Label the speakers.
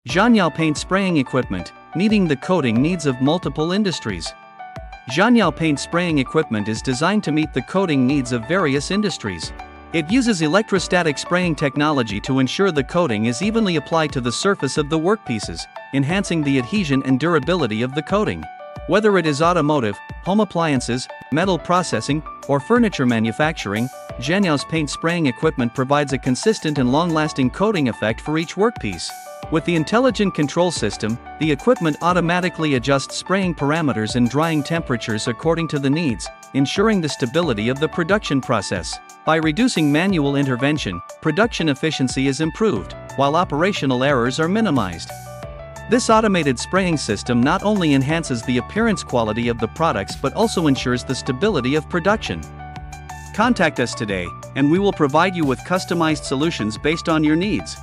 Speaker 1: ZhYao paint spraying equipment, meeting the coating needs of multiple industries. ZhYao paint spraying equipment is designed to meet the coating needs of various industries. It uses electrostatic spraying technology to ensure the coating is evenly applied to the surface of the workpieces, enhancing the adhesion and durability of the coating. Whether it is automotive, home appliances, metal processing, or furniture manufacturing, ZhYao's paint spraying equipment provides a consistent and long-lasting coating effect for each workpiece. With the intelligent control system, the equipment automatically adjusts spraying parameters and drying temperatures according to the needs, ensuring the stability of the production process. By reducing manual intervention, production efficiency is improved, while operational errors are minimized. This automated spraying system not only enhances the appearance quality of the products but also ensures the stability of production. Contact us today, and we will provide you with customized solutions based on your needs.